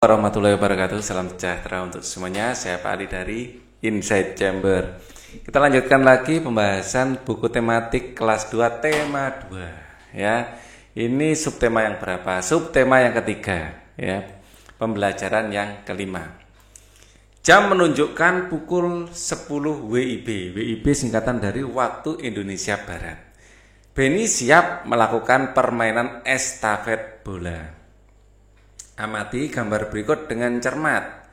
Warahmatullahi wabarakatuh. Salam sejahtera untuk semuanya. Saya Pak Ali dari Inside Chamber. Kita lanjutkan lagi pembahasan buku tematik kelas 2 tema 2 ya. Ini subtema yang berapa? Subtema yang ketiga ya. Pembelajaran yang kelima. Jam menunjukkan pukul 10 WIB. WIB singkatan dari waktu Indonesia Barat. Benny siap melakukan permainan estafet bola. Amati gambar berikut dengan cermat.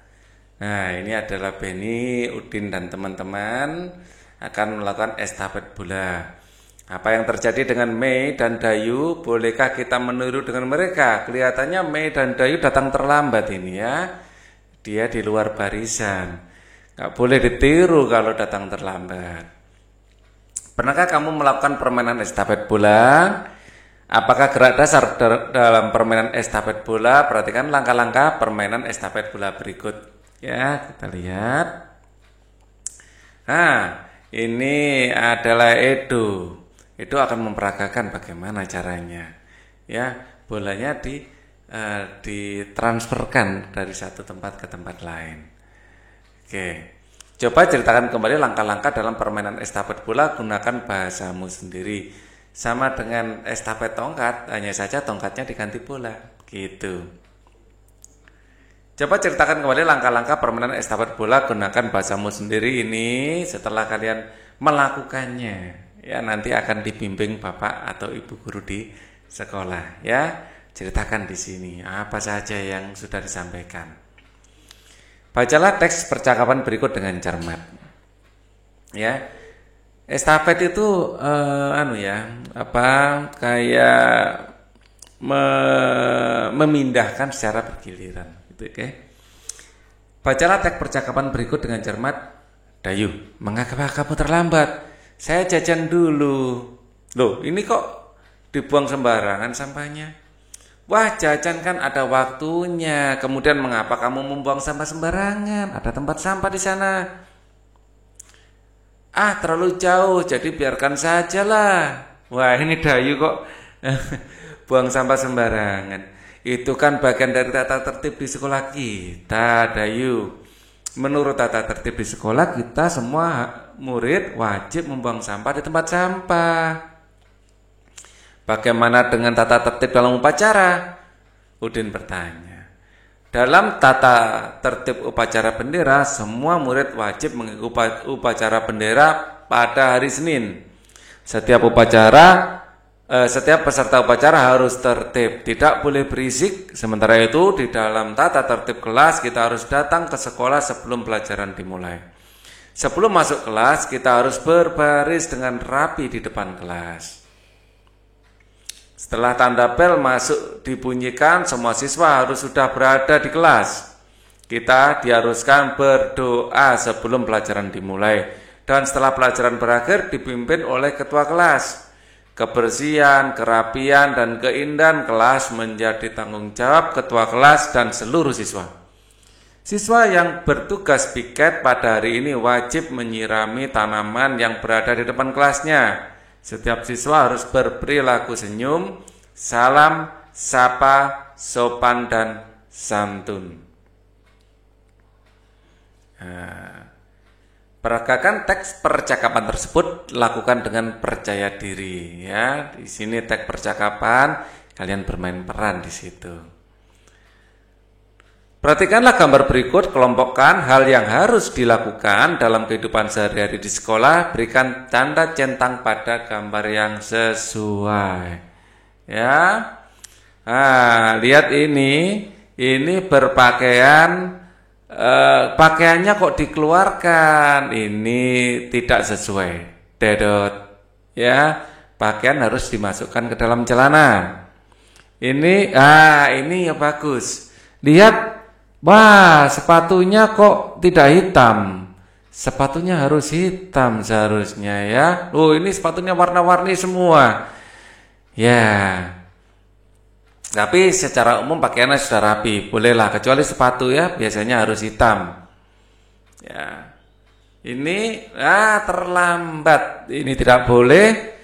Nah, ini adalah Benny, Udin, dan teman-teman akan melakukan estafet bola. Apa yang terjadi dengan Mei dan Dayu? Bolehkah kita meniru dengan mereka? Kelihatannya Mei dan Dayu datang terlambat ini ya. Dia di luar barisan. Gak boleh ditiru kalau datang terlambat. Pernahkah kamu melakukan permainan estafet bola? Apakah gerak dasar dalam permainan estafet bola? Perhatikan langkah-langkah permainan estafet bola berikut. Ya, kita lihat. Nah, ini adalah Edo. Edo akan memperagakan bagaimana caranya. Ya, bolanya ditransferkan dari satu tempat ke tempat lain. Oke. Coba ceritakan kembali langkah-langkah dalam permainan estafet bola, gunakan bahasamu sendiri. Sama dengan estafet tongkat, hanya saja tongkatnya diganti bola, gitu. Coba ceritakan kembali langkah-langkah permainan estafet bola, gunakan bahasamu sendiri ini setelah kalian melakukannya. Ya, nanti akan dibimbing Bapak atau Ibu guru di sekolah, ya. Ceritakan di sini apa saja yang sudah disampaikan. Bacalah teks percakapan berikut dengan cermat. Ya. Estafet itu memindahkan secara bergiliran, gitu, oke. Bacalah teks percakapan berikut dengan cermat. Dayu, mengapa kamu terlambat? Saya jajan dulu. Loh, ini kok dibuang sembarangan sampahnya? Wah, jajan kan ada waktunya. Kemudian mengapa kamu membuang sampah sembarangan? Ada tempat sampah di sana. Terlalu jauh, jadi biarkan sajalah. Wah, ini Dayu kok buang sampah sembarangan. Itu kan bagian dari tata tertib di sekolah kita, Dayu. Menurut tata tertib di sekolah kita, semua murid wajib membuang sampah di tempat sampah. Bagaimana dengan tata tertib dalam upacara? Udin bertanya. Dalam tata tertib upacara bendera, semua murid wajib mengikuti upacara bendera pada hari Senin. Setiap peserta upacara harus tertib, tidak boleh berisik. Sementara itu, di dalam tata tertib kelas, kita harus datang ke sekolah sebelum pelajaran dimulai. Sebelum masuk kelas, kita harus berbaris dengan rapi di depan kelas. Setelah tanda bel masuk dibunyikan, semua siswa harus sudah berada di kelas. Kita diharuskan berdoa sebelum pelajaran dimulai. Dan setelah pelajaran berakhir dipimpin oleh ketua kelas. Kebersihan, kerapian, dan keindahan kelas menjadi tanggung jawab ketua kelas dan seluruh siswa. Siswa yang bertugas piket pada hari ini wajib menyirami tanaman yang berada di depan kelasnya. Setiap siswa harus berperilaku senyum, salam, sapa, sopan, dan santun. Peragakan teks percakapan tersebut lakukan dengan percaya diri. Ya, di sini teks percakapan, kalian bermain peran di situ. Perhatikanlah gambar berikut, kelompokkan hal yang harus dilakukan dalam kehidupan sehari-hari di sekolah, berikan tanda centang pada gambar yang sesuai. Ya, lihat ini berpakaian, pakaiannya kok dikeluarkan, ini tidak sesuai. Dedot, ya, pakaian harus dimasukkan ke dalam celana. Ini ya bagus. Lihat. Wah, sepatunya kok tidak hitam. Sepatunya harus hitam seharusnya ya. Oh, ini sepatunya warna-warni semua. Ya. Tapi secara umum pakaiannya sudah rapi. Bolehlah, kecuali sepatu ya, biasanya harus hitam. Ya. Ini terlambat. Ini tidak boleh.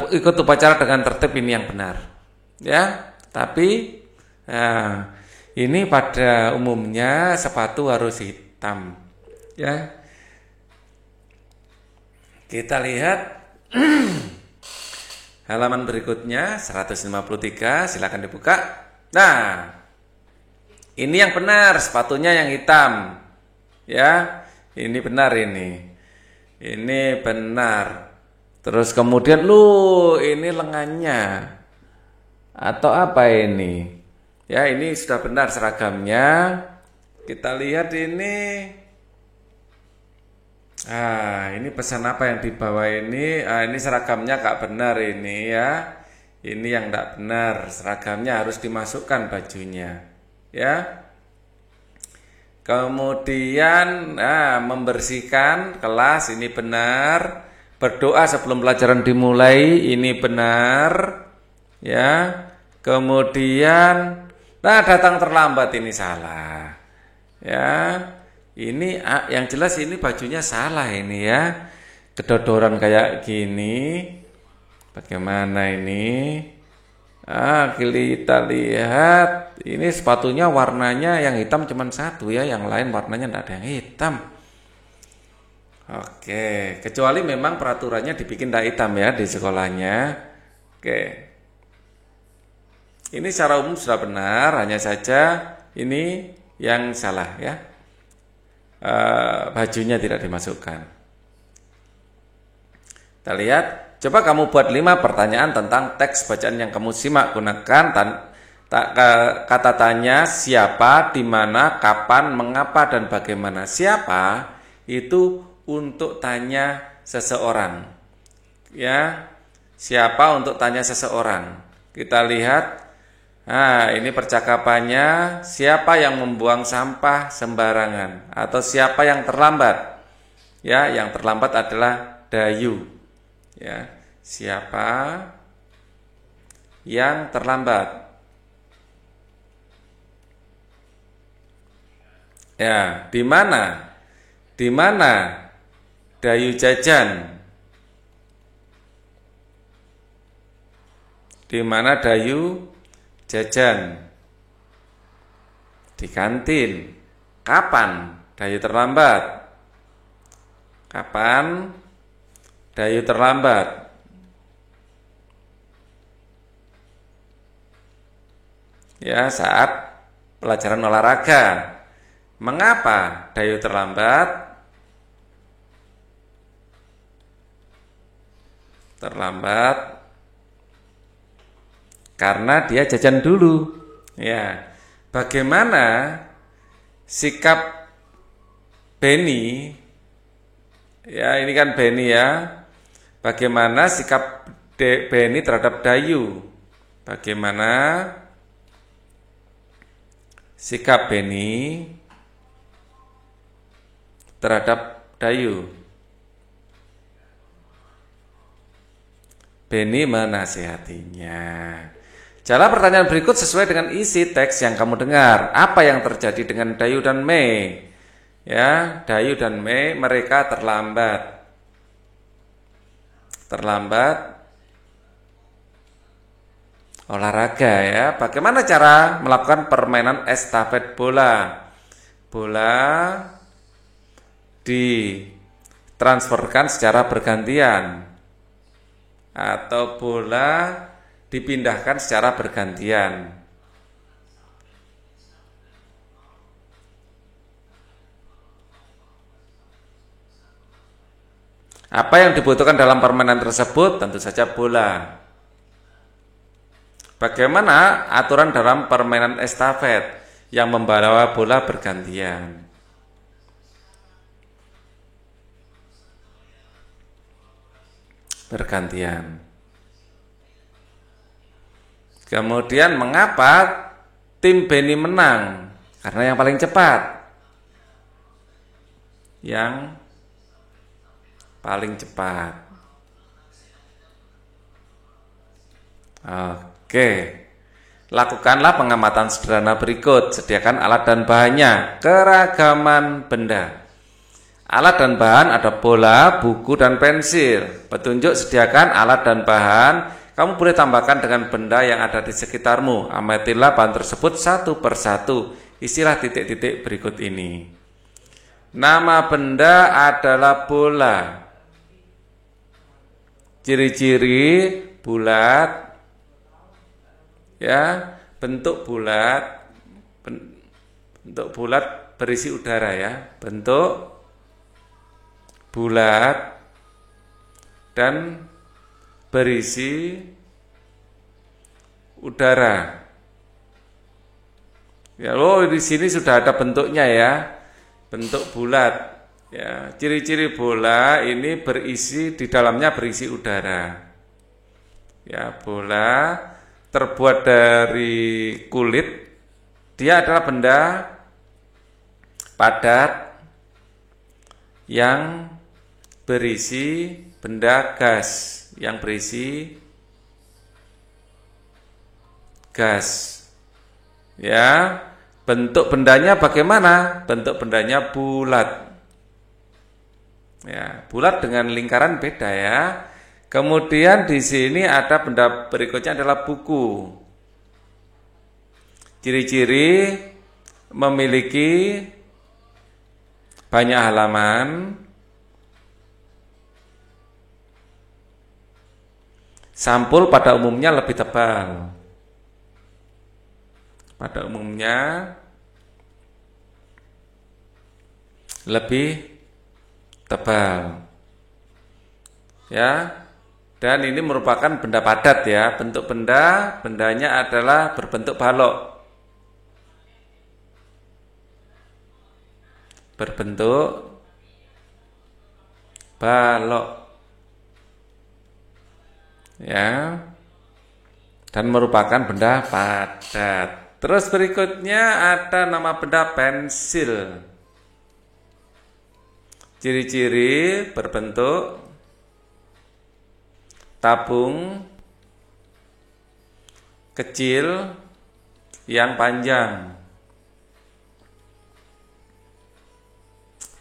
Ikut upacara dengan tertib, ini yang benar. Ya, tapi Ini pada umumnya sepatu harus hitam. Ya. Kita lihat halaman berikutnya 153, silakan dibuka. Nah, ini yang benar, sepatunya yang hitam. Ya, ini benar ini. Ini benar. Terus kemudian ini lengannya. Atau apa ini? Ya, ini sudah benar seragamnya. Kita lihat ini. Ini pesan apa yang di bawah ini? Ini seragamnya gak benar ini ya. Ini yang gak benar. Seragamnya harus dimasukkan bajunya. Ya. Kemudian membersihkan kelas ini benar. Berdoa sebelum pelajaran dimulai ini benar. Ya. Kemudian datang terlambat ini salah. Ya. Ini yang jelas ini bajunya salah ini ya. Kedodoran kayak gini. Bagaimana ini? Kita lihat. Ini sepatunya warnanya yang hitam cuma satu ya. Yang lain warnanya tidak ada yang hitam. Oke. Kecuali memang peraturannya dibikin tidak hitam ya di sekolahnya. Oke. Ini secara umum sudah benar. Hanya saja ini yang salah ya. Bajunya tidak dimasukkan. Kita lihat, coba kamu buat 5 pertanyaan tentang teks bacaan yang kamu simak. Gunakan kata tanya siapa, di mana, kapan, mengapa, dan bagaimana. Siapa itu untuk tanya seseorang. Ya, siapa untuk tanya seseorang. Kita lihat. Ini percakapannya, siapa yang membuang sampah sembarangan atau siapa yang terlambat? Ya, yang terlambat adalah Dayu. Ya, siapa yang terlambat? Ya, di mana? Di mana Dayu jajan? Di mana Dayu jajan? Di kantin. Kapan Dayu terlambat? Kapan Dayu terlambat? Ya, saat pelajaran olahraga. Mengapa Dayu terlambat? Terlambat karena dia jajan dulu. Ya. Bagaimana sikap Benny? Ya, ini kan Benny ya. Bagaimana sikap Benny terhadap Dayu? Bagaimana sikap Benny terhadap Dayu? Benny menasihatinya. Jawab pertanyaan berikut sesuai dengan isi teks yang kamu dengar. Apa yang terjadi dengan Dayu dan Mei? Ya, Dayu dan Mei mereka terlambat. Terlambat olahraga ya. Bagaimana cara melakukan permainan estafet bola? Bola ditransferkan secara bergantian atau bola dipindahkan secara bergantian. Apa yang dibutuhkan dalam permainan tersebut? Tentu saja bola. Bagaimana aturan dalam permainan estafet yang membawa bola bergantian? Bergantian. Kemudian mengapa tim Benny menang? Karena yang paling cepat. Yang paling cepat. Oke. Lakukanlah pengamatan sederhana berikut. Sediakan alat dan bahannya. Keragaman benda. Alat dan bahan ada bola, buku, dan pensil. Petunjuk sediakan alat dan bahan Kamu boleh tambahkan dengan benda yang ada di sekitarmu. Amatilah bahan tersebut satu persatu. Isilah titik-titik berikut ini. Nama benda adalah bola. Ciri-ciri bulat, ya, bentuk bulat, bentuk bulat berisi udara ya, bentuk bulat dan berisi udara. Ya, di sini sudah ada bentuknya ya, bentuk bulat. Ya, ciri-ciri bola ini berisi di dalamnya berisi udara. Ya, bola terbuat dari kulit. Dia adalah benda padat yang berisi benda gas, yang berisi gas. Ya, bentuk bendanya bagaimana? Bentuk bendanya bulat. Ya, bulat dengan lingkaran beda ya. Kemudian di sini ada benda berikutnya adalah buku. Ciri-ciri memiliki banyak halaman, sampul pada umumnya lebih tebal. Pada umumnya lebih tebal. Ya. Dan ini merupakan benda padat ya. Bentuk bendanya adalah berbentuk balok. Berbentuk balok. Ya. Dan merupakan benda padat. Terus berikutnya ada nama benda pensil. Ciri-ciri berbentuk tabung kecil yang panjang.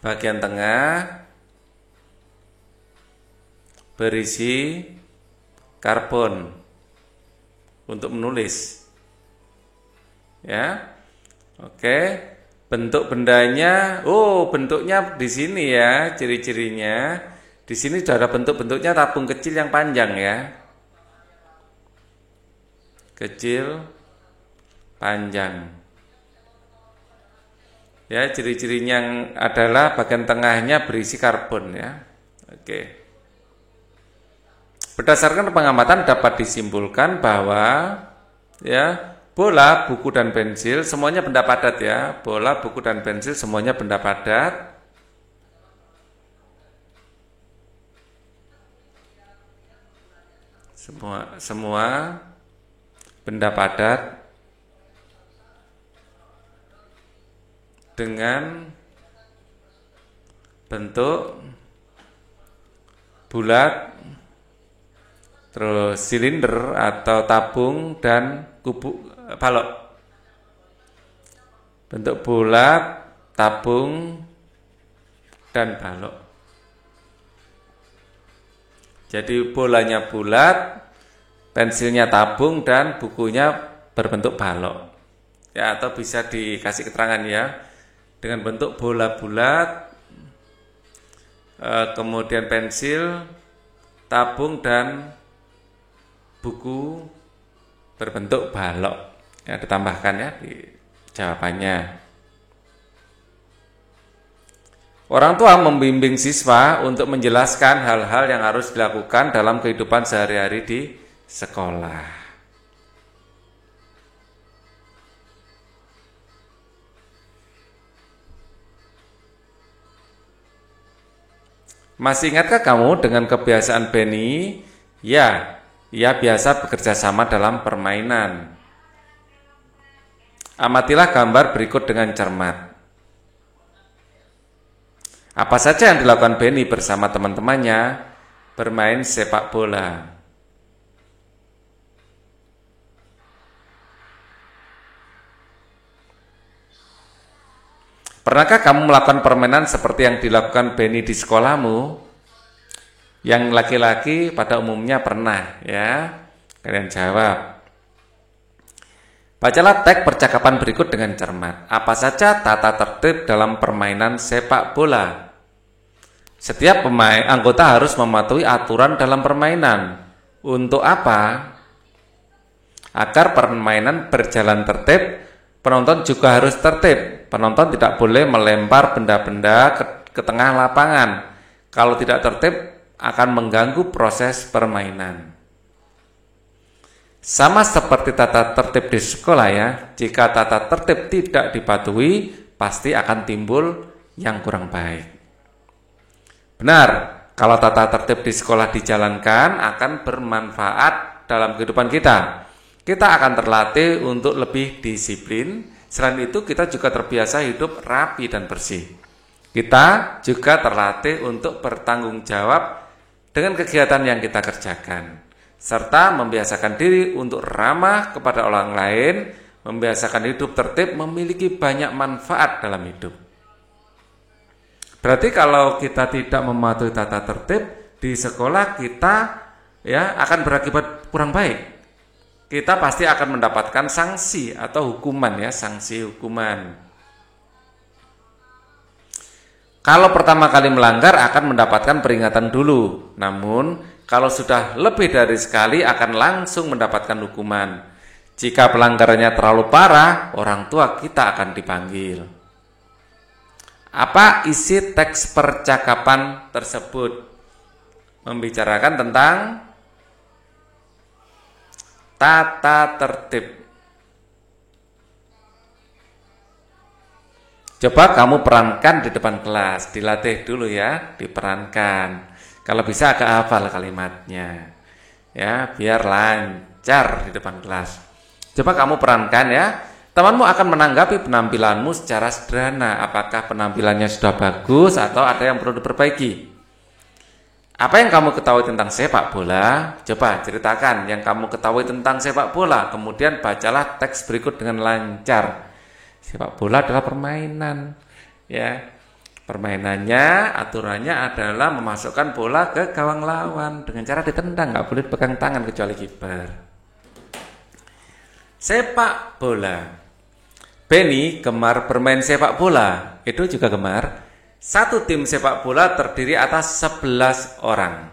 Bagian tengah berisi karbon untuk menulis. Ya. Oke. Bentuk bendanya, bentuknya di sini ya, ciri-cirinya. Di sini sudah ada bentuk-bentuknya tabung kecil yang panjang ya. Kecil, panjang. Ya, ciri-cirinya adalah bagian tengahnya berisi karbon ya. Oke. Berdasarkan pengamatan dapat disimpulkan bahwa ya, bola, buku, dan pensil semuanya benda padat ya. Bola, buku, dan pensil semuanya benda padat. Semua benda padat dengan bentuk bulat, terus silinder atau tabung dan balok. Bentuk bulat, tabung, dan balok. Jadi bolanya bulat, pensilnya tabung, dan bukunya berbentuk balok. Ya, atau bisa dikasih keterangan ya. Dengan bentuk bola bulat, kemudian pensil, tabung, dan buku berbentuk balok. Ya, ditambahkan ya di jawabannya. Orang tua membimbing siswa untuk menjelaskan hal-hal yang harus dilakukan dalam kehidupan sehari-hari di sekolah. Masih ingatkah kamu dengan kebiasaan Benny? Ya, ia biasa bekerja sama dalam permainan. Amatilah gambar berikut dengan cermat. Apa saja yang dilakukan Benny bersama teman-temannya bermain sepak bola? Pernahkah kamu melakukan permainan seperti yang dilakukan Benny di sekolahmu? Yang laki-laki pada umumnya pernah ya. Kalian jawab. Bacalah teks percakapan berikut dengan cermat. Apa saja tata tertib dalam permainan sepak bola? Setiap anggota harus mematuhi aturan dalam permainan. Untuk apa? Agar permainan berjalan tertib, penonton juga harus tertib. Penonton tidak boleh melempar benda-benda ke tengah lapangan. Kalau tidak tertib, akan mengganggu proses permainan. Sama seperti tata tertib di sekolah ya, jika tata tertib tidak dipatuhi, pasti akan timbul yang kurang baik. Benar, kalau tata tertib di sekolah dijalankan akan bermanfaat dalam kehidupan kita. Kita akan terlatih untuk lebih disiplin. Selain itu, kita juga terbiasa hidup rapi dan bersih. Kita juga terlatih untuk bertanggung jawab dengan kegiatan yang kita kerjakan, serta membiasakan diri untuk ramah kepada orang lain. Membiasakan hidup tertib memiliki banyak manfaat dalam hidup. Berarti kalau kita tidak mematuhi tata tertib di sekolah, kita akan berakibat kurang baik. Kita pasti akan mendapatkan sanksi atau hukuman sanksi hukuman. Kalau pertama kali melanggar akan mendapatkan peringatan dulu. Namun, kalau sudah lebih dari sekali akan langsung mendapatkan hukuman. Jika pelanggarannya terlalu parah, orang tua kita akan dipanggil. Apa isi teks percakapan tersebut? Membicarakan tentang tata tertib. Coba kamu perankan di depan kelas, dilatih dulu ya, diperankan. Kalau bisa agak hafal kalimatnya, ya, biar lancar di depan kelas. Coba kamu perankan ya. Temanmu akan menanggapi penampilanmu secara sederhana. Apakah penampilannya sudah bagus atau ada yang perlu diperbaiki? Apa yang kamu ketahui tentang sepak bola? Coba ceritakan yang kamu ketahui tentang sepak bola. Kemudian bacalah teks berikut dengan lancar. Sepak bola adalah permainan, ya. Permainannya, aturannya adalah memasukkan bola ke gawang lawan dengan cara ditendang, nggak boleh pegang tangan kecuali kiper. Sepak bola. Benny gemar bermain sepak bola. Edo juga gemar. Satu tim sepak bola terdiri atas 11 orang.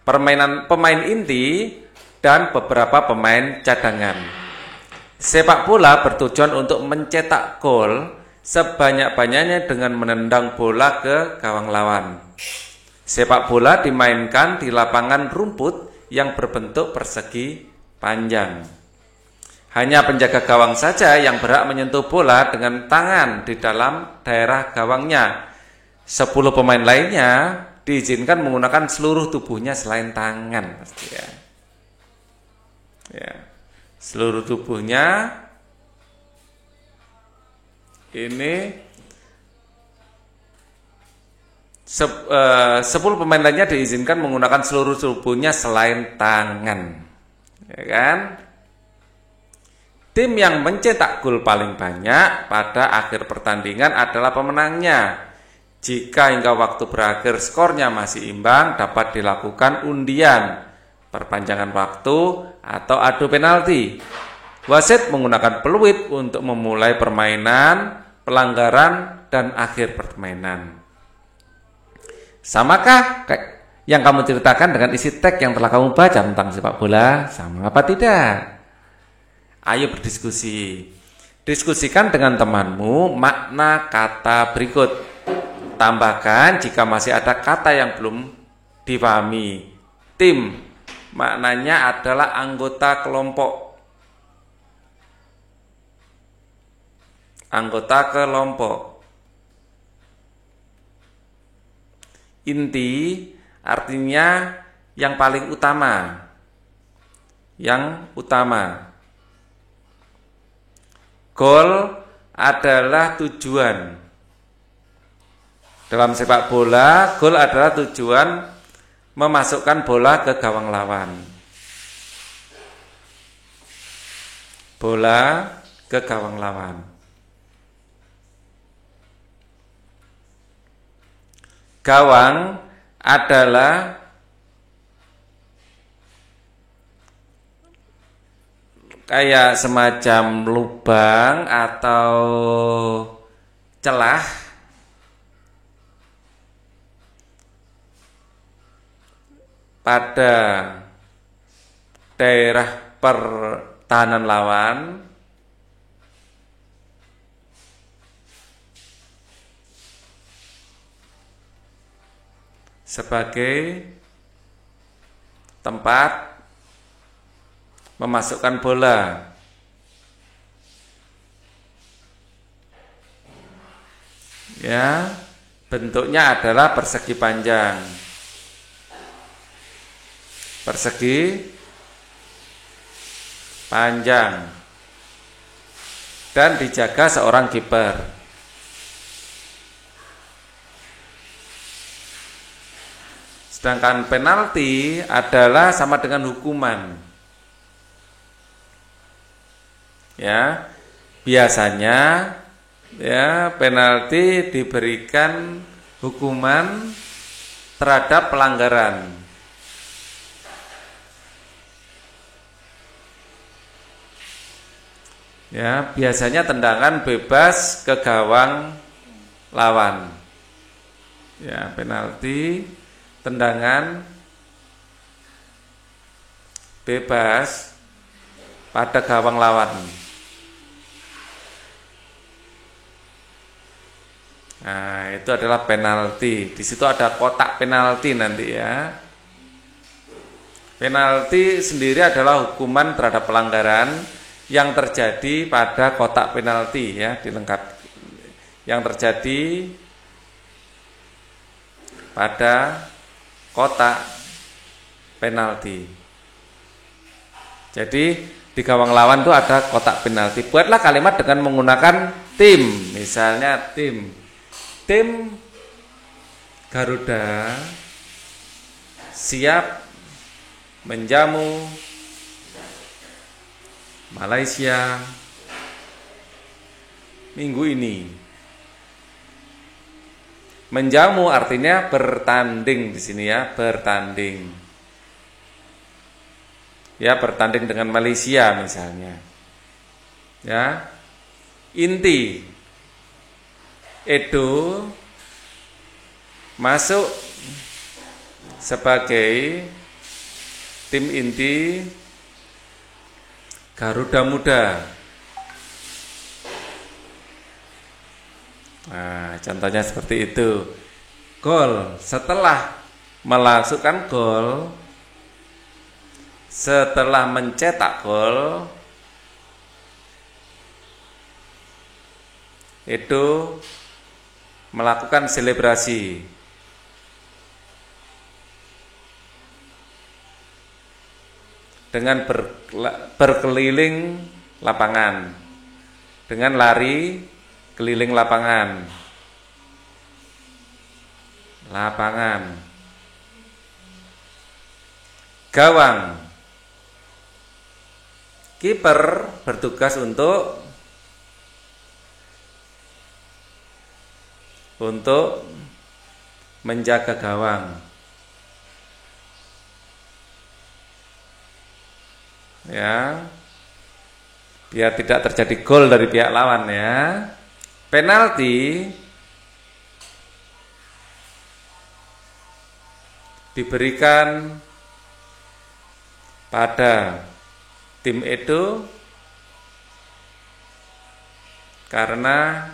Pemain inti dan beberapa pemain cadangan. Sepak bola bertujuan untuk mencetak gol sebanyak-banyaknya dengan menendang bola ke gawang lawan. Sepak bola dimainkan di lapangan rumput yang berbentuk persegi panjang. Hanya penjaga gawang saja yang berhak menyentuh bola dengan tangan di dalam daerah gawangnya. 10 pemain lainnya diizinkan menggunakan seluruh tubuhnya selain tangan, pasti ya. Seluruh tubuhnya ini 10 pemain lainnya diizinkan menggunakan seluruh tubuhnya selain tangan, ya kan? Tim yang mencetak gol paling banyak pada akhir pertandingan adalah pemenangnya. Jika hingga waktu berakhir skornya masih imbang, dapat dilakukan undian, perpanjangan waktu, atau adu penalti. Wasit menggunakan peluit untuk memulai permainan, pelanggaran, dan akhir permainan. Samakah yang kamu ceritakan dengan isi teks yang telah kamu baca tentang sepak bola? Sama apa tidak? Ayo berdiskusi. Diskusikan dengan temanmu makna kata berikut. Tambahkan jika masih ada kata yang belum dipahami. Tim, maknanya adalah anggota kelompok. Anggota kelompok. Inti artinya yang paling utama. Yang utama. Gol adalah tujuan. Dalam sepak bola, gol adalah tujuan memasukkan bola ke gawang lawan. Bola ke gawang lawan. Gawang adalah kayak semacam lubang atau celah pada daerah pertahanan lawan sebagai tempat memasukkan bola. Ya, bentuknya adalah persegi panjang. Persegi panjang. Dan dijaga seorang kiper. Sedangkan penalti adalah sama dengan hukuman. Ya, biasanya ya penalti diberikan hukuman terhadap pelanggaran. Ya, biasanya tendangan bebas ke gawang lawan. Ya, penalti tendangan bebas pada gawang lawan. Nah, itu adalah penalti. Di situ ada kotak penalti nanti ya. Penalti sendiri adalah hukuman terhadap pelanggaran yang terjadi pada kotak penalti ya, dilengkapi yang terjadi pada kotak penalti. Jadi di gawang lawan itu ada kotak penalti. Buatlah kalimat dengan menggunakan tim. Misalnya tim Garuda siap menjamu Malaysia minggu ini. Menjamu artinya bertanding di sini ya, bertanding. Ya, bertanding dengan Malaysia misalnya. Ya. Inti Edo masuk sebagai tim inti Garuda Muda. Nah, contohnya seperti itu. Gol, setelah memasukkan gol, setelah mencetak gol, itu melakukan selebrasi. Dengan berkeliling lapangan, dengan lari keliling lapangan. Gawang, kiper bertugas untuk menjaga gawang. Ya, biar tidak terjadi gol dari pihak lawan ya. Penalti diberikan pada tim Edo karena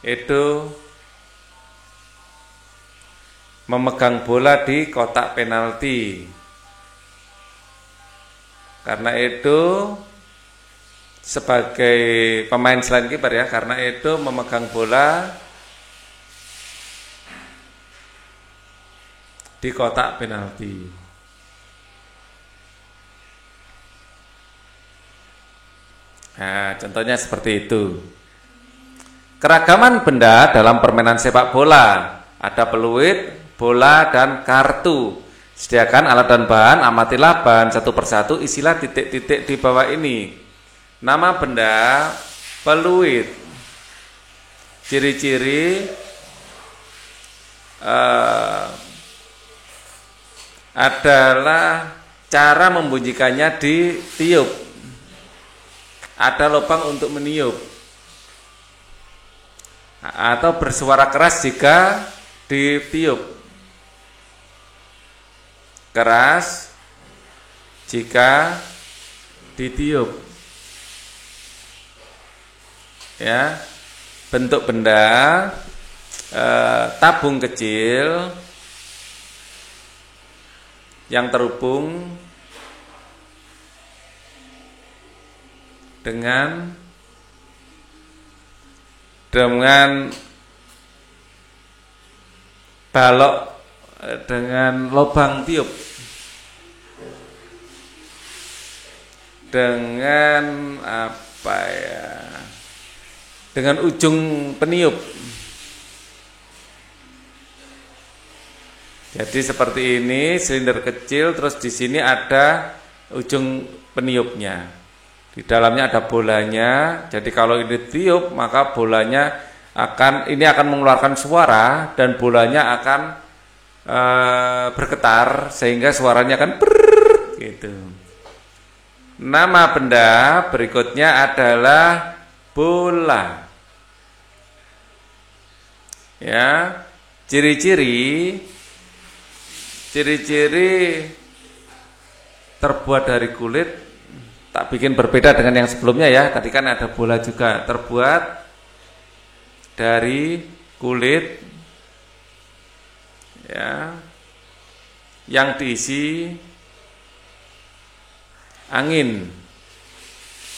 Edo memegang bola di kotak penalti. Karena Edo sebagai pemain selain kiper ya, karena Edo memegang bola di kotak penalti. Nah, contohnya seperti itu. Keragaman benda dalam permainan sepak bola. Ada peluit, bola, dan kartu. Sediakan alat dan bahan, amatilah bahan satu persatu, isilah titik-titik di bawah ini. Nama benda, peluit. Ciri-ciri adalah Cara membunyikannya ditiup. Ada lubang untuk meniup. Atau bersuara keras jika ditiup. Keras jika ditiup. Ya, bentuk benda tabung kecil yang terhubung dengan balok dengan lubang tiup, dengan dengan ujung peniup. Jadi seperti ini, silinder kecil, terus di sini ada ujung peniupnya. Di dalamnya ada bolanya. Jadi kalau ini tiup, maka bolanya akan mengeluarkan suara dan bolanya akan bergetar sehingga suaranya akan brrrr, gitu. Nama benda berikutnya adalah bola. Ya, ciri-ciri terbuat dari kulit, tak bikin berbeda dengan yang sebelumnya ya. Tadi kan ada bola juga, terbuat dari kulit ya, yang diisi angin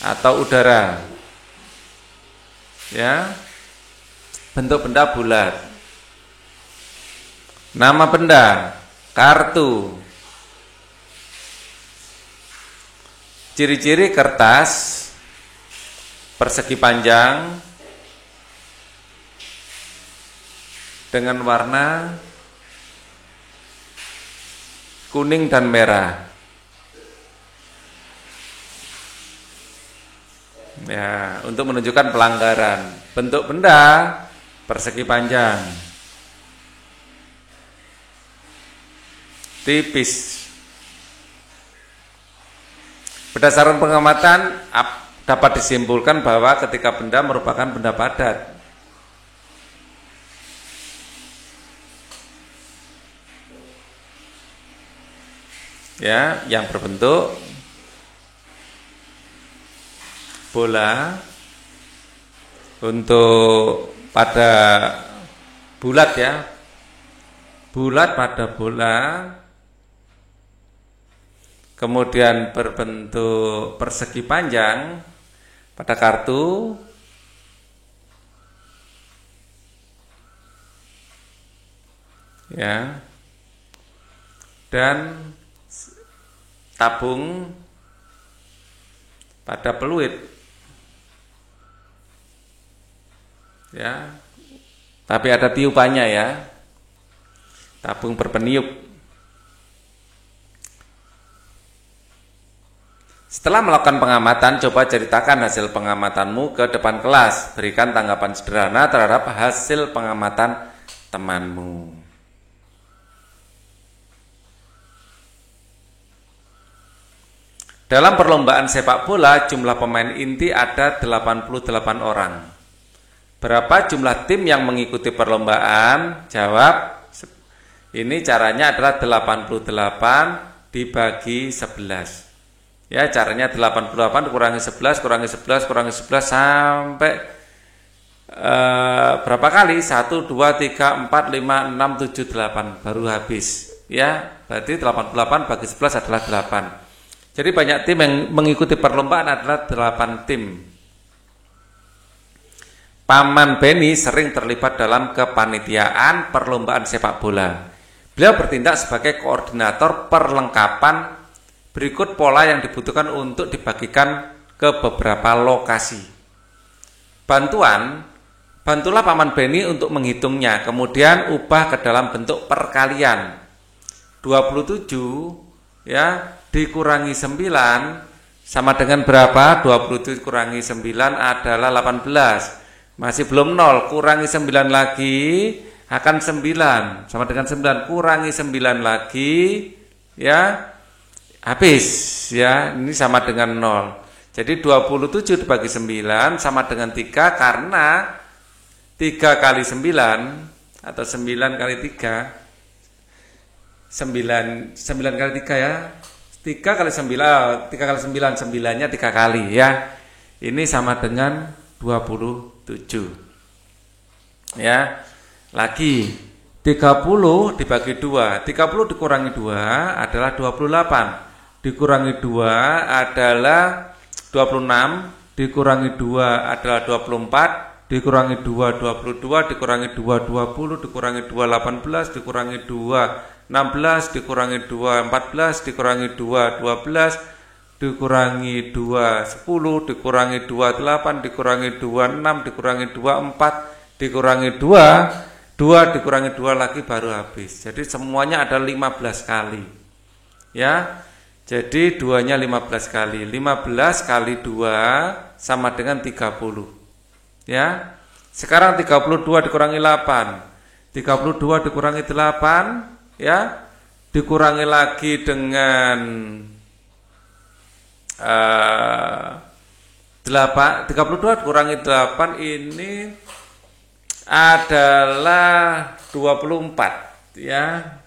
atau udara. Ya. Bentuk benda bulat. Nama benda kartu. Ciri-ciri kertas persegi panjang dengan warna kuning dan merah. Ya, untuk menunjukkan pelanggaran. Bentuk benda persegi panjang, tipis. Berdasarkan pengamatan dapat disimpulkan bahwa ketika benda merupakan benda padat. Ya, yang berbentuk bola. Untuk pada bulat ya, bulat pada bola, kemudian berbentuk persegi panjang pada kartu, ya, dan tabung pada peluit. Ya, tapi ada tiupannya ya, tabung berpeniup. Setelah melakukan pengamatan, coba ceritakan hasil pengamatanmu ke depan kelas. Berikan tanggapan sederhana terhadap hasil pengamatan temanmu. Dalam perlombaan sepak bola, jumlah pemain inti ada 88 orang. Berapa jumlah tim yang mengikuti perlombaan? Jawab. Ini caranya adalah 88 dibagi 11. Ya, caranya 88 kurangi 11, kurangi 11, kurangi 11 sampai berapa kali? 1, 2, 3, 4, 5, 6, 7, 8 baru habis. Ya, berarti 88 bagi 11 adalah 8. Jadi banyak tim yang mengikuti perlombaan adalah 8 tim. Paman Beni sering terlibat dalam kepanitiaan perlombaan sepak bola. Beliau bertindak sebagai koordinator perlengkapan. Berikut pola yang dibutuhkan untuk dibagikan ke beberapa lokasi. Bantulah Paman Beni untuk menghitungnya, kemudian ubah ke dalam bentuk perkalian. 27 ya dikurangi 9 sama dengan berapa? 27 kurangi 9 adalah 18. Masih belum 0, kurangi 9 lagi akan 9 sama dengan 9, kurangi 9 lagi ya habis ya, ini sama dengan 0. Jadi 27 dibagi 9 sama dengan 3 karena 3 kali 9 atau 9 kali 3 9 kali 3 ya. 3 kali 9 9-nya 3 kali ya. Ini sama dengan 27. Ya. Lagi 30 dibagi 2. 30 dikurangi 2 adalah 28. Dikurangi 2 adalah 26, dikurangi 2 adalah 24, dikurangi 2 22, dikurangi 2 20, dikurangi 2 18, dikurangi 2 16, dikurangi 2 14, dikurangi 2 12, dikurangi 2 10, dikurangi 2 8, dikurangi 2 6, dikurangi 2 4, dikurangi 2 dikurangi 2 lagi baru habis. Jadi semuanya ada 15 kali. Ya. Jadi 2-nya 15 kali. 15 kali 2 sama dengan 30. Ya. Sekarang 32 dikurangi 8. 32 dikurangi 8, ya. Dikurangi lagi dengan 8. 32 dikurangi 8 ini adalah 24, ya.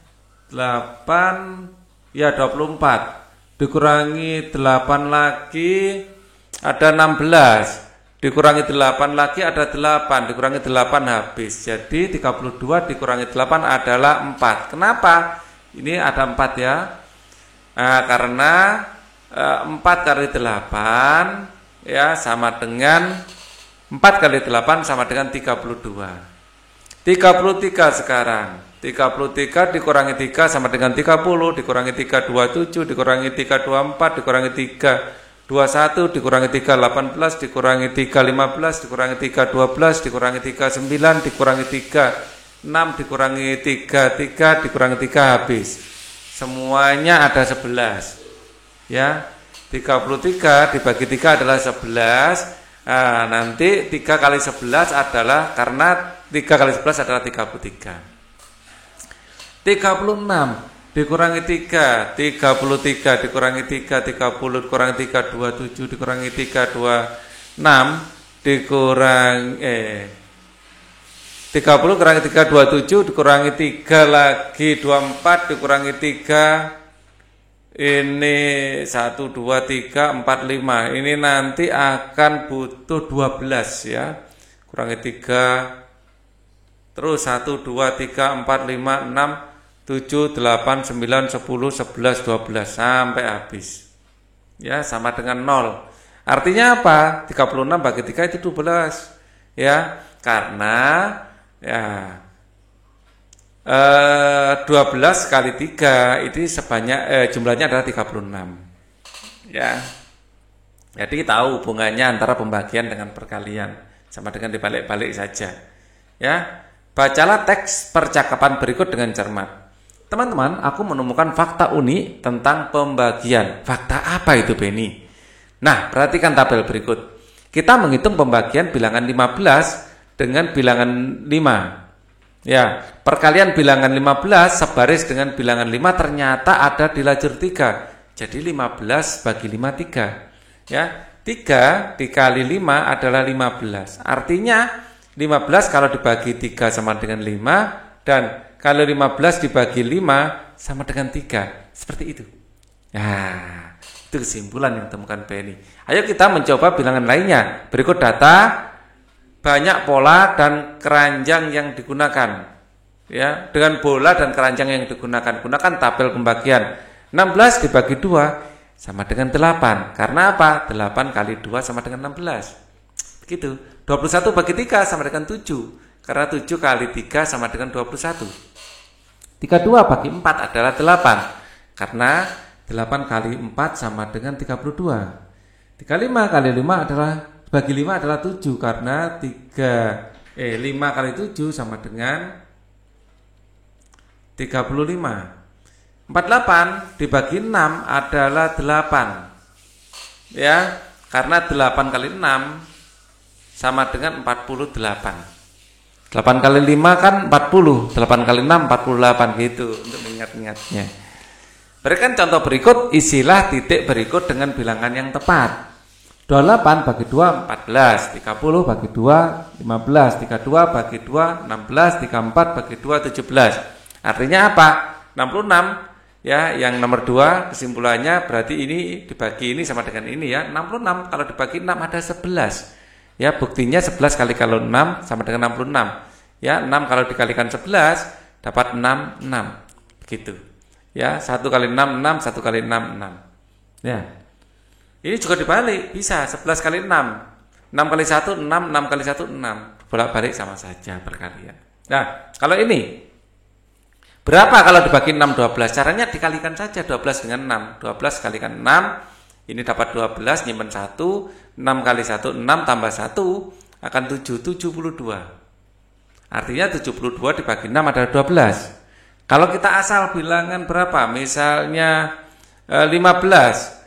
8 ya 24. Dikurangi 8 lagi ada 16, dikurangi 8 lagi ada 8, dikurangi 8 habis. Jadi 32 dikurangi 8 adalah 4. Kenapa? Ini ada 4 ya. Nah, karena 4 kali 8 ya sama dengan 4 kali 8 sama dengan 32. 33 sekarang. 33 dikurangi 3 sama dengan 30, dikurangi 3 27, dikurangi 3 24, dikurangi 3 21, dikurangi 3 18, dikurangi 3 15, dikurangi 3 12, dikurangi 3 9, dikurangi 3 6, dikurangi 3 3, dikurangi 3 habis. Semuanya ada 11. Ya. 33 dibagi 3 adalah 11. Nah, nanti 3 kali 11 adalah karena 3 kali 11 adalah 33. 36 dikurangi 3, 33 dikurangi 3, 30 dikurangi 3, 27 dikurangi 3, 26 dikurangi 30 kurangi 3, 27 dikurangi 3 lagi 24 dikurangi 3 ini 1, 2, 3, 4, 5. Ini nanti akan butuh 12 ya. Kurangi 3 terus 1, 2, 3, 4, 5, 6 7, 8, 9, 10, 11, 12 sampai habis. Ya, sama dengan 0. Artinya apa? 36 bagi 3 itu 12. Ya, karena ya 12 kali 3 itu sebanyak jumlahnya adalah 36. Ya. Jadi tahu hubungannya antara pembagian dengan perkalian, sama dengan dibalik-balik saja. Ya. Bacalah teks percakapan berikut dengan cermat. Teman-teman, aku menemukan fakta unik tentang pembagian. Fakta apa itu, Benny? Nah, perhatikan tabel berikut. Kita menghitung pembagian bilangan 15 dengan bilangan 5. Ya, perkalian bilangan 15 sebaris dengan bilangan 5 ternyata ada di lajur 3. Jadi 15 bagi 5 3. Ya, 3 dikali 5 adalah 15. Artinya 15 kalau dibagi 3 sama dengan 5 dan kalau 15 dibagi 5 sama dengan 3. Seperti itu. Nah, itu kesimpulan yang ditemukan Benny. Ayo kita mencoba bilangan lainnya. Berikut data banyak pola dan keranjang yang digunakan. Ya, dengan bola dan keranjang yang digunakan. Gunakan tabel pembagian. 16 dibagi 2 sama dengan 8. Karena apa? 8 kali 2 sama dengan 16. Begitu. 21 bagi 3 sama dengan 7. Karena 7 kali 3 sama dengan 21. 32 bagi 4 adalah 8. Karena 8 kali 4 sama dengan 32. 35 kali 5 adalah bagi 5 adalah 7 karena 5 kali 7 sama dengan 35. 48 dibagi 6 adalah 8. Ya, karena 8 kali 6 sama dengan 48. 8 kali 5 kan 40, 8 kali 6 48 gitu untuk mengingat-ingatnya. Berikan contoh berikut, isilah titik berikut dengan bilangan yang tepat. 28 bagi 2, 14. 30 bagi 2, 15. 32 bagi 2, 16. 34 bagi 2, 17. Artinya apa? 66. Ya, yang nomor 2 kesimpulannya berarti ini dibagi ini sama dengan ini ya. 66 kalau dibagi 6 ada 11. Ya, buktinya 11 kali kalau 6 sama dengan 66. Ya, 6 kalau dikalikan 11 dapat 66. Begitu. Ya, 1 kali 6 6, 1 kali 6 6. Ya. Ini juga dibalik, bisa 11 kali 6. 6 kali 1 6, 6 kali 1 6. Bolak-balik sama saja perkalian. Nah, kalau ini berapa kalau dibagi 6 12? Caranya dikalikan saja 12 dengan 6. 12 kalikan 6, ini dapat 12, nyimpen 1, 6 kali 1 6 tambah 1 akan 7, 72. Artinya 72 dibagi 6 adalah 12. Kalau kita asal bilangan berapa? Misalnya 15.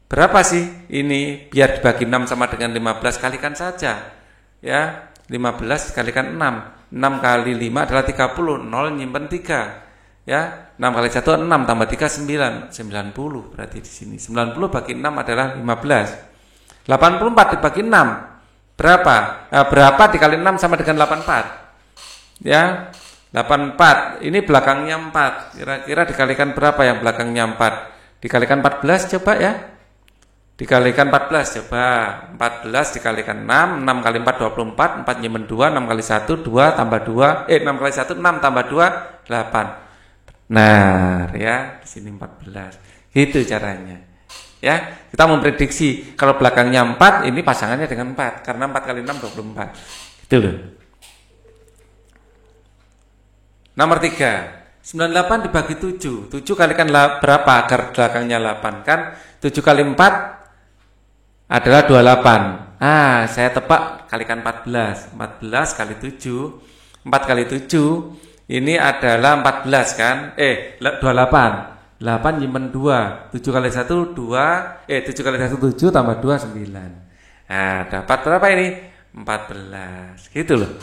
Berapa sih ini biar dibagi 6 sama dengan 15? Kalikan saja. Ya, 15 dikalikan 6. 6 kali 5 adalah 30. 0 nyimpen 3. Ya, 6 kali 1 6 tambah 3 9. 90 berarti di sini. 90 bagi 6 adalah 15. 84 dibagi 6. Berapa? Berapa dikali 6 sama dengan 84? Ya, 84. Ini belakangnya 4. Kira-kira dikalikan berapa yang belakangnya 4? Dikalikan 14 coba ya. Dikalikan 14 coba. 14 dikalikan 6, 6 kali 4 24, 4 nyimpen 2, 6 kali 1 2 tambah 2, 6 kali 1 6 tambah 2 8. Nah, ya, di sini 14. Gitu caranya. Ya, kita memprediksi kalau belakangnya 4, ini pasangannya dengan 4 karena 4 kali 6 24. Gitu loh. Nomor 3. 98 dibagi 7. 7 kalikan berapa agar belakangnya 8? Kan 7 kali 4 adalah 28. Saya tebak kalikan 14. 14 kali 7. 4 kali 7 ini adalah 14 kan? 28. 8 nyimpen 2. 7 kali 1 2. 7 kali 1 7 tambah 2 9. Dapat berapa ini? 14. Gitu loh.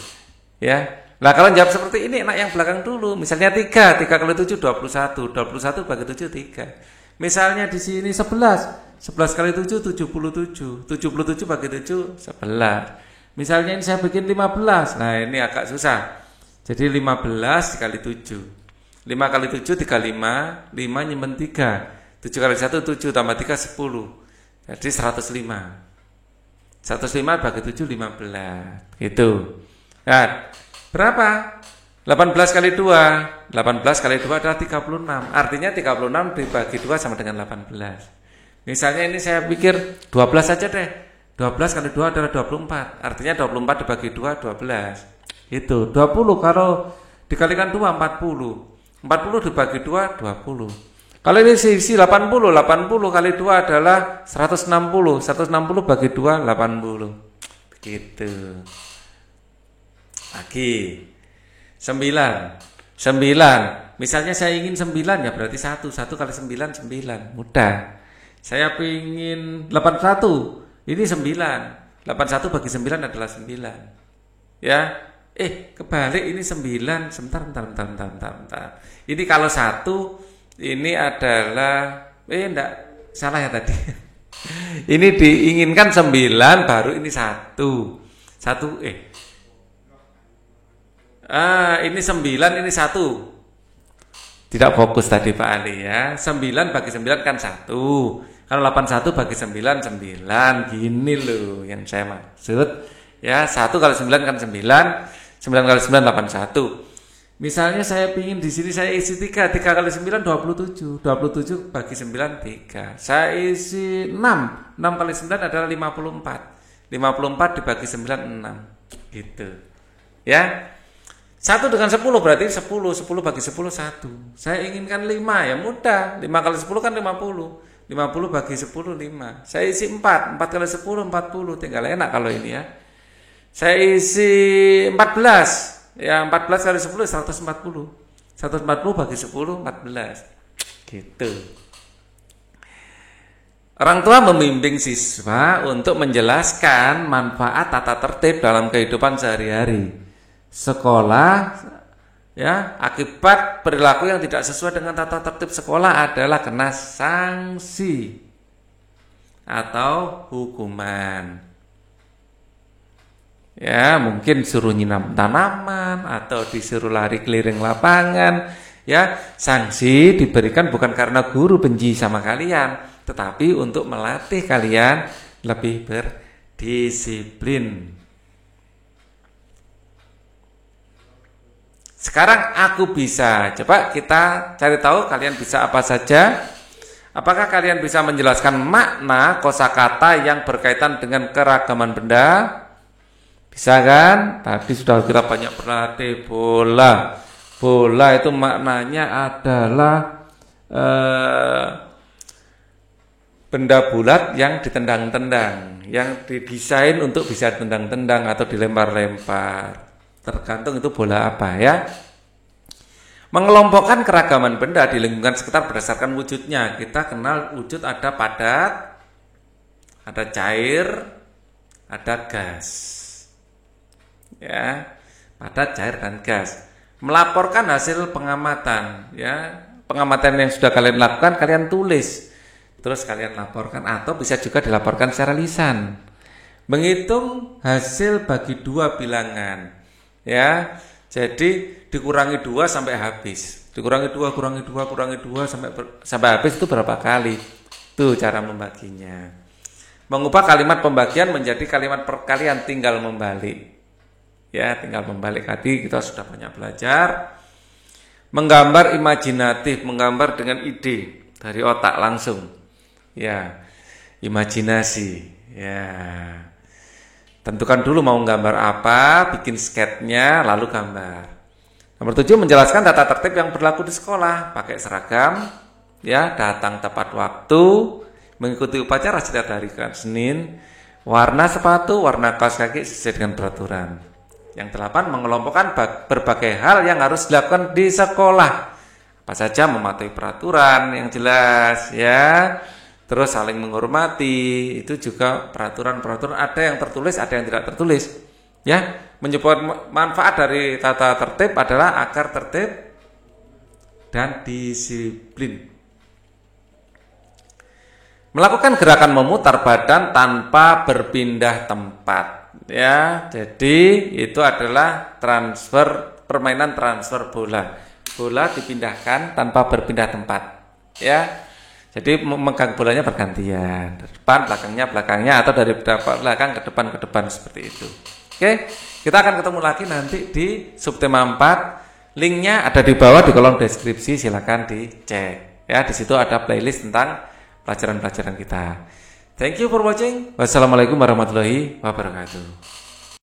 Ya. Nah, kalau jawab seperti ini enak yang belakang dulu. Misalnya 3 kali 7 21. 21 bagi 7 3. Misalnya di sini 11. 11 kali 7 77. 77 bagi 7 11. Misalnya ini saya bikin 15. Nah, ini agak susah. Jadi 15 dikali 7. 5 kali 7 35. 5 nyimpen 3. 7 kali 1 7 tambah 3 10. Jadi 105. 105 bagi 7 15. Gitu. Nah, berapa? 18 kali 2. 18 kali 2 adalah 36. Artinya 36 dibagi 2 sama dengan 18. Misalnya ini saya pikir 12 saja deh. 12 kali 2 adalah 24. Artinya 24 dibagi 2 12. Itu 20 kalau dikalikan 2 40. 40 dibagi 2 20. Kalau ini isi 80. 80 kali 2 adalah 160. 160 bagi 2 80. Begitu. Lagi 9. Misalnya saya ingin 9 ya berarti 1 kali 9 9. Mudah. Saya ingin 81. Ini 9. 81 bagi 9 adalah 9. Ya. Kebalik ini 9. Sebentar. Ini kalau 1 ini adalah enggak salah ya tadi. Ini diinginkan 9 baru ini 1. Ini 9, ini 1. Tidak fokus tadi Pak Ali ya. 9 bagi 9 kan 1. Kalau 81 bagi 9 9. Gini loh yang saya maksud. Ya, 1 kali 9 kan 9. 9 kali 9 81. Misalnya saya ingin di sini saya isi 3 kali 9 27. 27 bagi 9 3. Saya isi 6 kali 9 adalah 54. 54 dibagi 9 6. Gitu. Ya. 1 dengan 10 berarti 10 bagi 10 1. Saya inginkan 5 ya mudah. 5 kali 10 kan 50. 50 bagi 10 5. Saya isi 4 kali 10 40. Tinggal enak kalau ini ya. Saya isi 14. Ya 14 kali 10 140. 140 bagi 10 14. Gitu. Orang tua membimbing siswa untuk menjelaskan manfaat tata tertib dalam kehidupan sehari-hari. Sekolah Ya, akibat perilaku yang tidak sesuai dengan tata tertib sekolah adalah kena sanksi atau hukuman. Ya, mungkin suruh nyiram tanaman atau disuruh lari keliling lapangan. Ya, sanksi diberikan bukan karena guru benci sama kalian, tetapi untuk melatih kalian lebih berdisiplin. Sekarang aku bisa. Coba kita cari tahu kalian bisa apa saja. Apakah kalian bisa menjelaskan makna kosakata yang berkaitan dengan keragaman benda? Bisa kan? Tadi sudah kita banyak berlatih bola. Bola itu maknanya adalah benda bulat yang ditendang-tendang, yang didesain untuk bisa tendang-tendang atau dilempar-lempar. Tergantung itu bola apa ya. Mengelompokkan keragaman benda di lingkungan sekitar berdasarkan wujudnya. Kita kenal wujud ada padat, ada cair, ada gas. Ya, padat, cair, dan gas. Melaporkan hasil pengamatan, ya. Pengamatan yang sudah kalian lakukan kalian tulis. Terus kalian laporkan atau bisa juga dilaporkan secara lisan. Menghitung hasil bagi dua bilangan. Ya, jadi dikurangi 2 sampai habis. Dikurangi 2, kurangi 2, kurangi 2 sampai habis itu berapa kali? Itu cara membaginya. Mengubah kalimat pembagian menjadi kalimat perkalian tinggal membalik. Ya, tinggal membalik. Tadi kita sudah banyak belajar. Menggambar imajinatif, menggambar dengan ide dari otak langsung. Ya, imajinasi. Ya. Tentukan dulu mau gambar apa, bikin sketnya, lalu gambar. Nomor 7, menjelaskan tata tertib yang berlaku di sekolah. Pakai seragam, ya, datang tepat waktu, mengikuti upacara setiap hari Senin, warna sepatu, warna kaos kaki sesuai dengan peraturan. Yang 8, mengelompokkan berbagai hal yang harus dilakukan di sekolah. Apa saja mematuhi peraturan yang jelas, ya. Terus saling menghormati, itu juga peraturan-peraturan ada yang tertulis, ada yang tidak tertulis. Ya, menyebut manfaat dari tata tertib adalah agar tertib dan disiplin. Melakukan gerakan memutar badan tanpa berpindah tempat. Ya, jadi itu adalah permainan transfer bola. Bola dipindahkan tanpa berpindah tempat. Ya. Jadi memegang bolanya bergantian, dari depan, belakangnya, atau dari belakang ke depan seperti itu. Oke, kita akan ketemu lagi nanti di subtema 4. Linknya ada di bawah di kolom deskripsi, silakan dicek. Ya, di situ ada playlist tentang pelajaran-pelajaran kita. Thank you for watching. Wassalamualaikum warahmatullahi wabarakatuh.